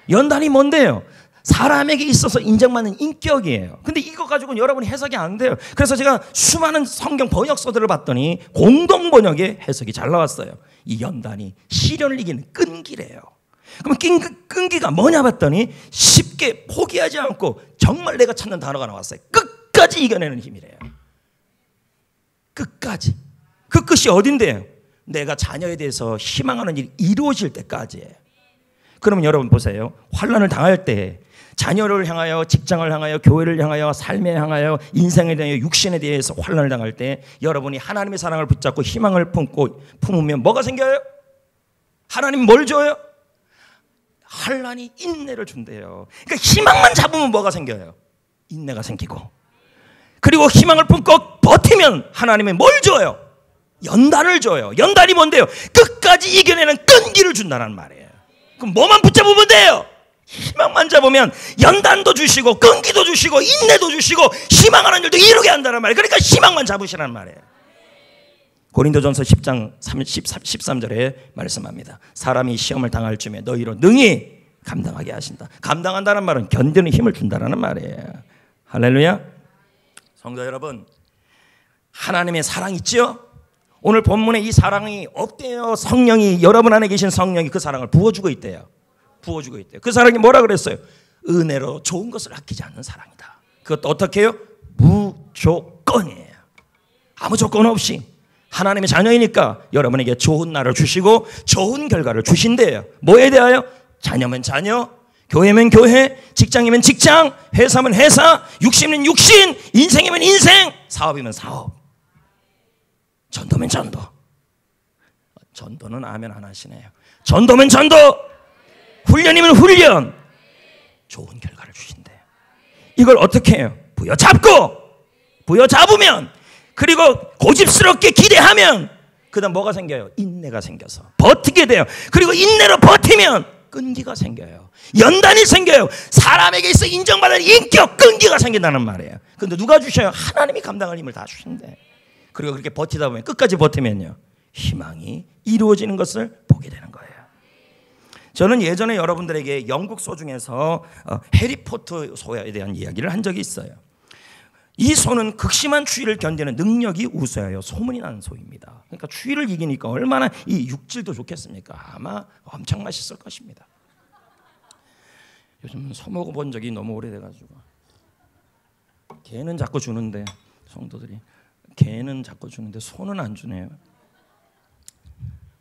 연단이 뭔데요? 사람에게 있어서 인정받는 인격이에요. 근데 이거 가지고는 여러분이 해석이 안 돼요. 그래서 제가 수많은 성경 번역서들을 봤더니 공동 번역에 해석이 잘 나왔어요. 이 연단이 시련을 이기는 끈기래요. 그럼 끈기가 뭐냐 봤더니 쉽게 포기하지 않고 정말 내가 찾는 단어가 나왔어요. 끝까지 이겨내는 힘이래요. 끝까지. 그 끝이 어딘데요? 내가 자녀에 대해서 희망하는 일이 이루어질 때까지예요. 그러면 여러분 보세요. 환난을 당할 때 자녀를 향하여, 직장을 향하여, 교회를 향하여, 삶에 향하여, 인생에 대하여, 육신에 대해서 환난을 당할 때 여러분이 하나님의 사랑을 붙잡고 희망을 품으면 뭐가 생겨요? 하나님 뭘 줘요? 환난이 인내를 준대요. 그러니까 희망만 잡으면 뭐가 생겨요? 인내가 생기고. 그리고 희망을 품고 버티면 하나님이 뭘 줘요? 연단을 줘요. 연단이 뭔데요? 끝까지 이겨내는 끈기를 준다는 말이에요. 그럼 뭐만 붙잡으면 돼요? 희망만 잡으면 연단도 주시고 끈기도 주시고 인내도 주시고 희망하는 일도 이루게 한다는 말이에요. 그러니까 희망만 잡으시라는 말이에요. 고린도전서 10장 13절에 말씀합니다. 사람이 시험을 당할 쯤에 너희로 능히 감당하게 하신다. 감당한다는 말은 견디는 힘을 준다는 말이에요. 할렐루야. 성도 여러분, 하나님의 사랑 있죠? 오늘 본문에 이 사랑이 없대요. 성령이, 여러분 안에 계신 성령이 그 사랑을 부어주고 있대요. 부어주고 있대요. 그 사랑이 뭐라 그랬어요? 은혜로 좋은 것을 아끼지 않는 사랑이다. 그것도 어떻게 해요? 무조건이에요. 아무 조건 없이 하나님의 자녀이니까 여러분에게 좋은 날을 주시고 좋은 결과를 주신대요. 뭐에 대하여? 자녀면 자녀, 교회면 교회, 직장이면 직장, 회사면 회사, 육신이면 육신, 인생이면 인생, 사업이면 사업, 전도면 전도. 전도는 아멘 안 하시네요. 전도면 전도, 훈련이면 훈련. 좋은 결과를 주신대요. 이걸 어떻게 해요? 부여잡으면 그리고 고집스럽게 기대하면 그다음 뭐가 생겨요? 인내가 생겨서 버티게 돼요. 그리고 인내로 버티면 끈기가 생겨요. 연단이 생겨요. 사람에게 있어 인정받을 인격 끈기가 생긴다는 말이에요. 근데 누가 주셔요? 하나님이 감당할 힘을 다 주신대. 그리고 그렇게 버티다 보면 끝까지 버티면요, 희망이 이루어지는 것을 보게 되는 거예요. 저는 예전에 여러분들에게 영국 소 중에서 해리포터 소에 대한 이야기를 한 적이 있어요. 이 소는 극심한 추위를 견디는 능력이 우수하여 소문이 나는 소입니다. 그러니까 추위를 이기니까 얼마나 이 육질도 좋겠습니까? 아마 엄청 맛있을 것입니다. 요즘 소 먹어본 적이 너무 오래돼가지고 개는 자꾸 주는데, 성도들이 개는 자꾸 주는데 소는 안 주네요.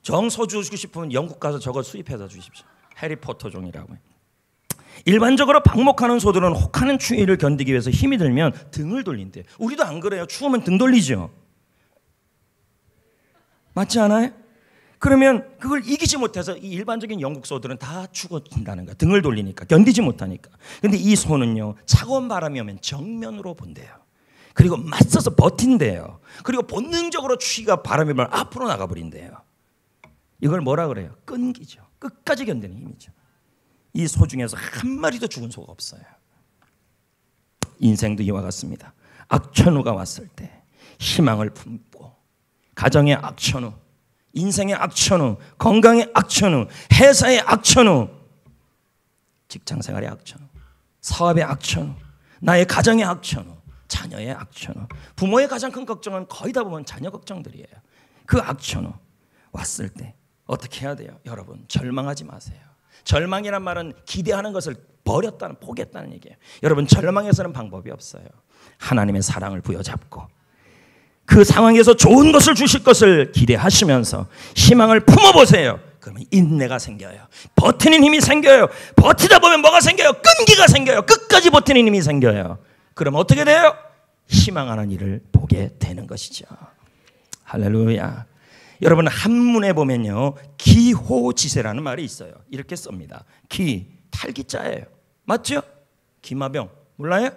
정소 주시고 싶으면 영국 가서 저거 수입해다 주십시오. 해리포터 종이라고. 일반적으로 방목하는 소들은 혹하는 추위를 견디기 위해서 힘이 들면 등을 돌린대요. 우리도 안 그래요? 추우면 등 돌리죠. 맞지 않아요? 그러면 그걸 이기지 못해서 이 일반적인 영국 소들은 다 죽어진다는 거야. 등을 돌리니까, 견디지 못하니까. 근데 이 소는요, 차가운 바람이 오면 정면으로 본대요. 그리고 맞서서 버틴대요. 그리고 본능적으로 추위가 바람이 불면 앞으로 나가버린대요. 이걸 뭐라 그래요? 끈기죠. 끝까지 견디는 힘이죠. 이 소 중에서 한 마리도 죽은 소가 없어요. 인생도 이와 같습니다. 악천후가 왔을 때 희망을 품고, 가정의 악천후, 인생의 악천후, 건강의 악천후, 회사의 악천후, 직장생활의 악천후, 사업의 악천후, 나의 가정의 악천후, 자녀의 악천후. 부모의 가장 큰 걱정은 거의 다 보면 자녀 걱정들이에요. 그 악천후 왔을 때 어떻게 해야 돼요? 여러분, 절망하지 마세요. 절망이란 말은 기대하는 것을 버렸다는, 포기했다는 얘기예요. 여러분, 절망해서는 방법이 없어요. 하나님의 사랑을 부여잡고 그 상황에서 좋은 것을 주실 것을 기대하시면서 희망을 품어보세요. 그러면 인내가 생겨요. 버티는 힘이 생겨요. 버티다 보면 뭐가 생겨요? 끈기가 생겨요. 끝까지 버티는 힘이 생겨요. 그럼 어떻게 돼요? 희망하는 일을 보게 되는 것이죠. 할렐루야. 여러분, 한문에 보면요, 기호지세라는 말이 있어요. 이렇게 씁니다. 기, 탈기자예요. 맞죠? 기마병 몰라요?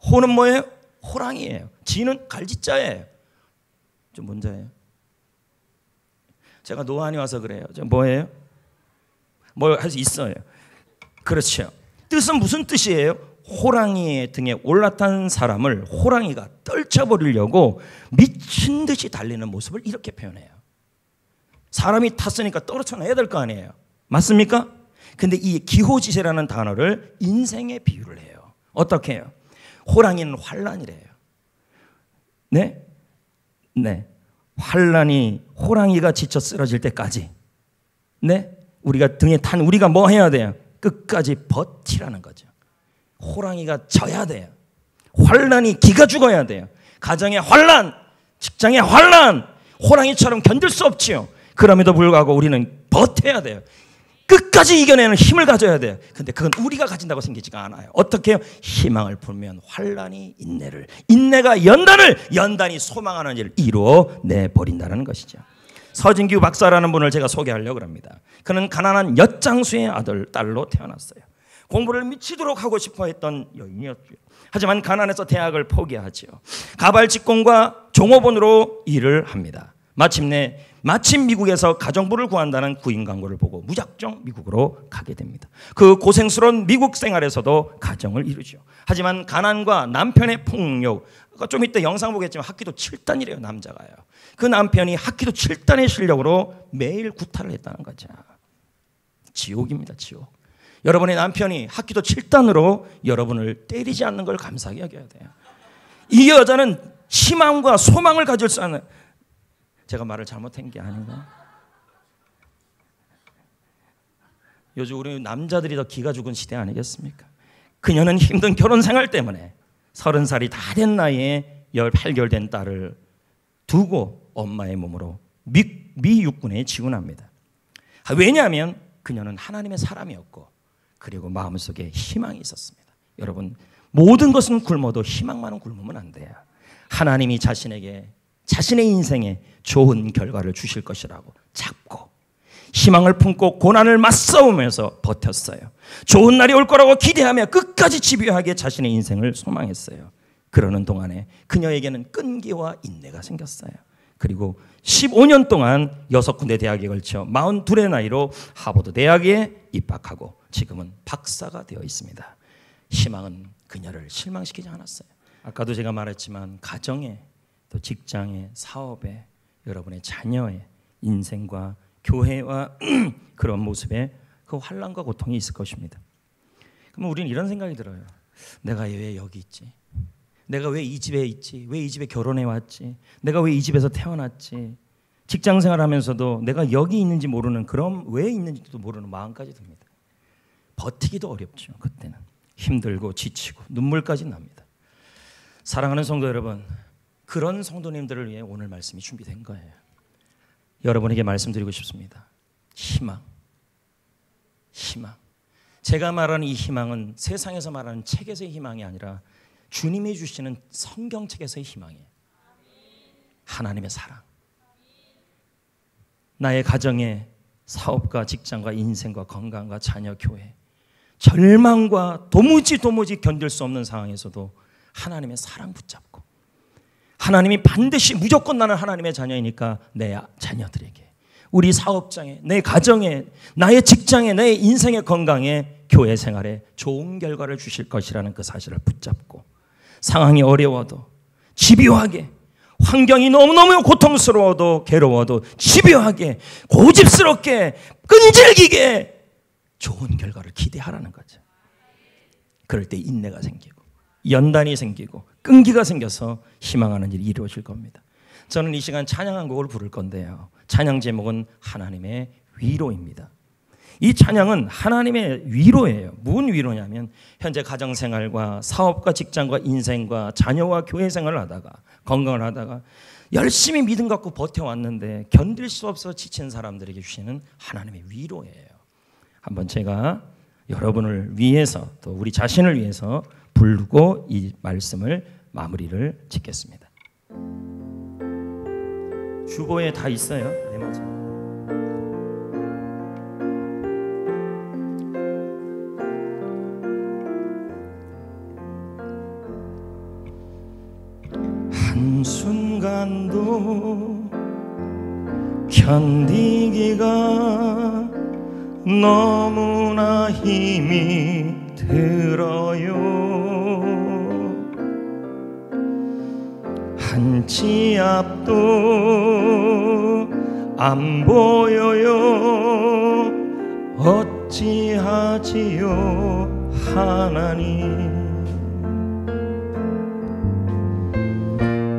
호는 뭐예요? 호랑이에요. 지는 갈지자예요. 좀 문제예요. 제가 노안이 와서 그래요. 저 뭐예요? 뭐 할 수 있어요. 그렇죠. 뜻은 무슨 뜻이에요? 호랑이의 등에 올라탄 사람을 호랑이가 떨쳐버리려고 미친 듯이 달리는 모습을 이렇게 표현해요. 사람이 탔으니까 떨어져놔야 될 거 아니에요. 맞습니까? 근데 이 기호지세라는 단어를 인생에 비유를 해요. 어떻게 해요? 호랑이는 환란이래요. 네? 네. 환란이, 호랑이가 지쳐 쓰러질 때까지, 네? 우리가 등에 탄 우리가 뭐 해야 돼요? 끝까지 버티라는 거죠. 호랑이가 져야 돼요. 환란이 기가 죽어야 돼요. 가정의 환란, 직장의 환란, 호랑이처럼 견딜 수 없지요. 그럼에도 불구하고 우리는 버텨야 돼요. 끝까지 이겨내는 힘을 가져야 돼요. 근데 그건 우리가 가진다고 생기지가 않아요. 어떻게 해요? 희망을 품으면 환란이 인내를, 인내가 연단을, 연단이 소망하는 일을 이루어내 버린다는 것이죠. 서진규 박사라는 분을 제가 소개하려고 합니다. 그는 가난한 엿장수의 딸로 태어났어요. 공부를 미치도록 하고 싶어 했던 여인이었죠. 하지만 가난해서 대학을 포기하죠. 가발 직공과 종업원으로 일을 합니다. 마침 미국에서 가정부를 구한다는 구인 광고를 보고 무작정 미국으로 가게 됩니다. 그 고생스러운 미국 생활에서도 가정을 이루죠. 하지만 가난과 남편의 폭력, 좀 이따 영상 보겠지만 학기도 7단이래요. 남자가요. 그 남편이 학기도 7단의 실력으로 매일 구타를 했다는 거죠. 지옥입니다. 지옥. 여러분의 남편이 학기도 7단으로 여러분을 때리지 않는 걸 감사하게 여겨야 돼요. 이 여자는 희망과 소망을 가질 수 있는, 제가 말을 잘못한 게 아닌가? 요즘 우리 남자들이 더 기가 죽은 시대 아니겠습니까? 그녀는 힘든 결혼 생활 때문에 30살이 다 된 나이에 18개월 된 딸을 두고 엄마의 몸으로 미 육군에 지원합니다. 왜냐하면 그녀는 하나님의 사람이었고, 그리고 마음속에 희망이 있었습니다. 여러분, 모든 것은 굶어도 희망만은 굶으면 안 돼요. 하나님이 자신에게, 자신의 인생에 좋은 결과를 주실 것이라고 잡고 희망을 품고 고난을 맞싸우면서 버텼어요. 좋은 날이 올 거라고 기대하며 끝까지 집요하게 자신의 인생을 소망했어요. 그러는 동안에 그녀에게는 끈기와 인내가 생겼어요. 그리고 15년 동안 6군데 대학에 걸쳐 42의 나이로 하버드 대학에 입학하고 지금은 박사가 되어 있습니다. 희망은 그녀를 실망시키지 않았어요. 아까도 제가 말했지만 가정에, 또 직장에, 사업에, 여러분의 자녀의 인생과 교회와 그런 모습에 그 환난과 고통이 있을 것입니다. 그럼 우리는 이런 생각이 들어요. 내가 왜 여기 있지? 내가 왜 이 집에 있지? 왜 이 집에 결혼해 왔지? 내가 왜 이 집에서 태어났지? 직장 생활하면서도 내가 여기 있는지 모르는, 그럼 왜 있는지도 모르는 마음까지 듭니다. 버티기도 어렵죠. 그때는 힘들고 지치고 눈물까지 납니다. 사랑하는 성도 여러분, 그런 성도님들을 위해 오늘 말씀이 준비된 거예요. 여러분에게 말씀드리고 싶습니다. 희망. 제가 말하는 이 희망은 세상에서 말하는 책에서의 희망이 아니라 주님이 주시는 성경책에서의 희망이에요. 하나님의 사랑. 나의 가정의 사업과 직장과 인생과 건강과 자녀, 교회, 절망과 도무지 견딜 수 없는 상황에서도 하나님의 사랑 붙잡고, 하나님이 반드시 무조건 나는 하나님의 자녀이니까 내 자녀들에게, 우리 사업장에, 내 가정에, 나의 직장에, 내 인생의 건강에, 교회 생활에 좋은 결과를 주실 것이라는 그 사실을 붙잡고, 상황이 어려워도 집요하게, 환경이 너무너무 고통스러워도 괴로워도 집요하게, 고집스럽게, 끈질기게 좋은 결과를 기대하라는 거죠. 그럴 때 인내가 생기고 연단이 생기고 끈기가 생겨서 희망하는 일이 이루어질 겁니다. 저는 이 시간 찬양 한 곡을 부를 건데요, 찬양 제목은 하나님의 위로입니다. 이 찬양은 하나님의 위로예요. 무슨 위로냐면 현재 가정생활과 사업과 직장과 인생과 자녀와 교회 생활을 하다가, 건강을 하다가 열심히 믿음 갖고 버텨왔는데 견딜 수 없어 지친 사람들에게 주시는 하나님의 위로예요. 한번 제가 여러분을 위해서, 또 우리 자신을 위해서 부르고 이 말씀을 마무리를 짓겠습니다. 주보에 다 있어요. 네, 맞아요. 한순간도 견디기가 너무나 힘이 들어요. 한치 앞도 안 보여요. 어찌하지요 하나님.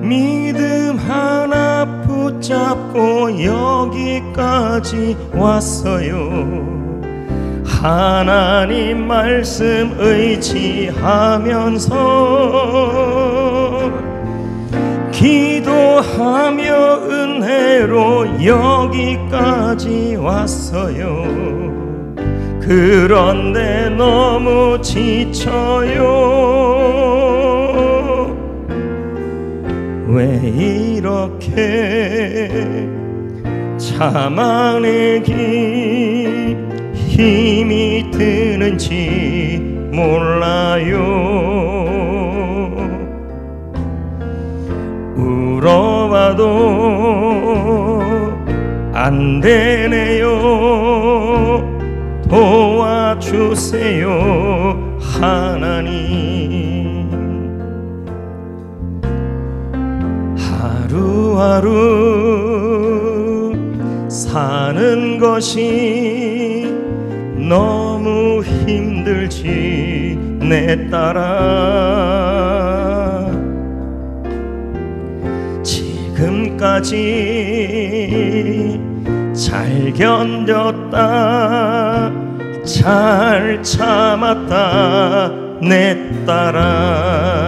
믿음 하나 붙잡고 여기까지 왔어요. 하나님 말씀 의지하면서 기도하며 은혜로 여기까지 왔어요. 그런데 너무 지쳐요. 왜 이렇게 참아내기 힘이 드는지 몰라요. 울어봐도 안 되네요. 도와주세요 하나님. 하루하루 사는 것이 너무 힘들지 내 딸아. 지금까지 잘 견뎠다, 잘 참았다 내 딸아.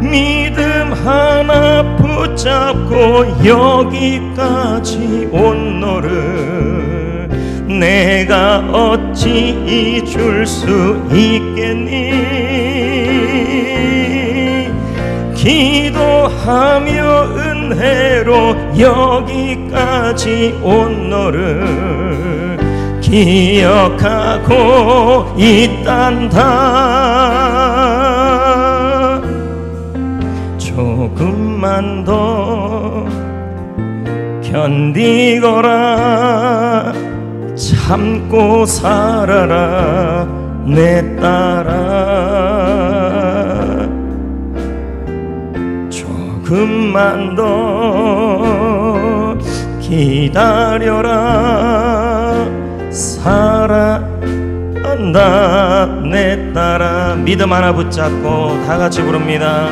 믿음 하나 붙잡고 여기까지 온 너를 내가 어찌 잊을 수 있겠니. 기도하며 은혜로 여기까지 온 너를 기억하고 있단다. 조금만 더 견디거라. 참고 살아라 내 딸아. 조금만 더 기다려라. 살아간다 내 딸아. 믿음 하나 붙잡고 다 같이 부릅니다.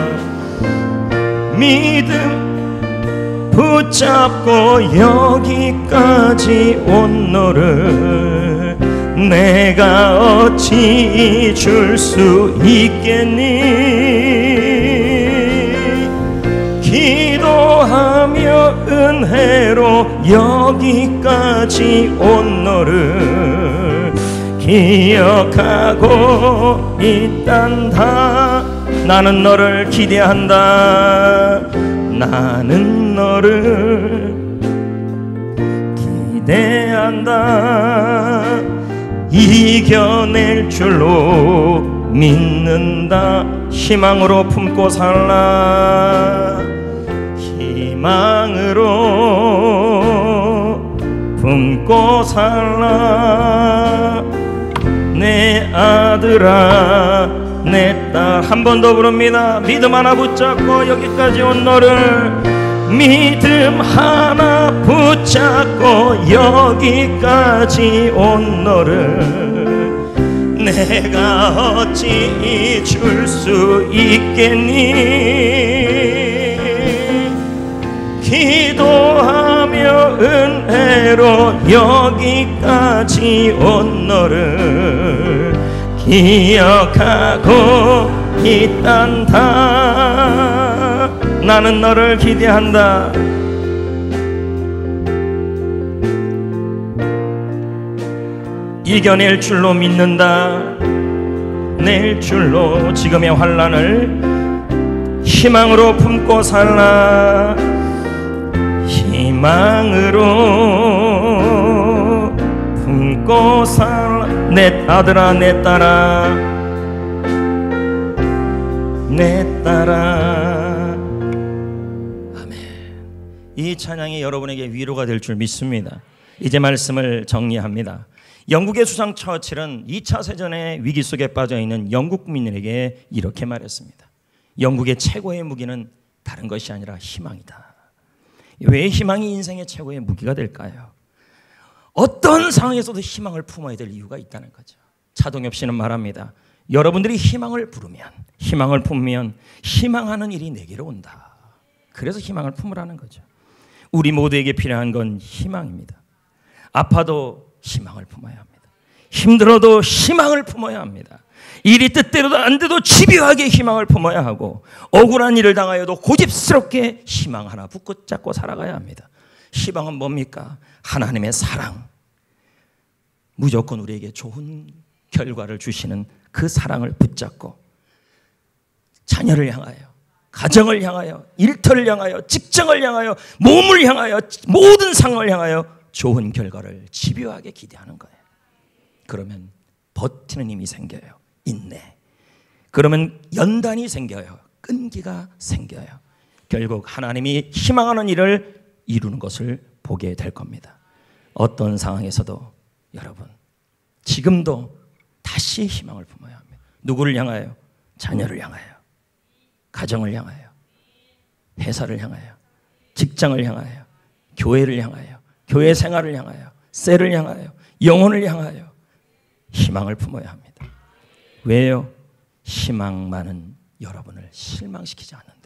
믿음 붙잡고 여기까지 온 너를 내가 어찌 줄 수 있겠니. 기도하며 은혜로 여기까지 온 너를 기억하고 있단다. 나는 너를 기대한다. 나는 너를 기대한다. 이겨낼 줄로 믿는다. 희망으로 품고 살라. 희망으로 품고 살라. 내 아들아 내 딸. 한 번 더 부릅니다. 믿음 하나 붙잡고 여기까지 온 너를. 믿음 하나 붙잡고 여기까지 온 너를 내가 어찌 줄 수 있겠니. 기도하며 은혜로 여기까지 온 너를 기억하고 있단다. 나는 너를 기대한다. 이겨낼 줄로 믿는다. 낼 줄로 지금의 환난을 희망으로 품고 살라. 희망으로 품고 살라. 내 아들아 내 딸아 내 딸아. 아멘. 이 찬양이 여러분에게 위로가 될 줄 믿습니다. 이제 말씀을 정리합니다. 영국의 수상 처칠은 2차 세전의 위기 속에 빠져있는 영국 국민에게 이렇게 말했습니다. 영국의 최고의 무기는 다른 것이 아니라 희망이다. 왜 희망이 인생의 최고의 무기가 될까요? 어떤 상황에서도 희망을 품어야 될 이유가 있다는 거죠. 차동엽 씨는 말합니다. 여러분들이 희망을 부르면, 희망을 품으면 희망하는 일이 내게로 온다. 그래서 희망을 품으라는 거죠. 우리 모두에게 필요한 건 희망입니다. 아파도 희망을 품어야 합니다. 힘들어도 희망을 품어야 합니다. 일이 뜻대로도 안 돼도 집요하게 희망을 품어야 하고, 억울한 일을 당하여도 고집스럽게 희망 하나 붙잡고 살아가야 합니다. 희망은 뭡니까? 하나님의 사랑. 무조건 우리에게 좋은 결과를 주시는 그 사랑을 붙잡고 자녀를 향하여, 가정을 향하여, 일터를 향하여, 직장을 향하여, 몸을 향하여, 모든 상황을 향하여 좋은 결과를 집요하게 기대하는 거예요. 그러면 버티는 힘이 생겨요. 인내. 그러면 연단이 생겨요. 끈기가 생겨요. 결국 하나님이 희망하는 일을 이루는 것을 보게 될 겁니다. 어떤 상황에서도 여러분 지금도 다시 희망을 품어야 합니다. 누구를 향하여? 자녀를 향하여, 가정을 향하여, 회사를 향하여, 직장을 향하여, 교회를 향하여, 교회 생활을 향하여, 셀을 향하여, 영혼을 향하여 희망을 품어야 합니다. 왜요? 희망만은 여러분을 실망시키지 않는다.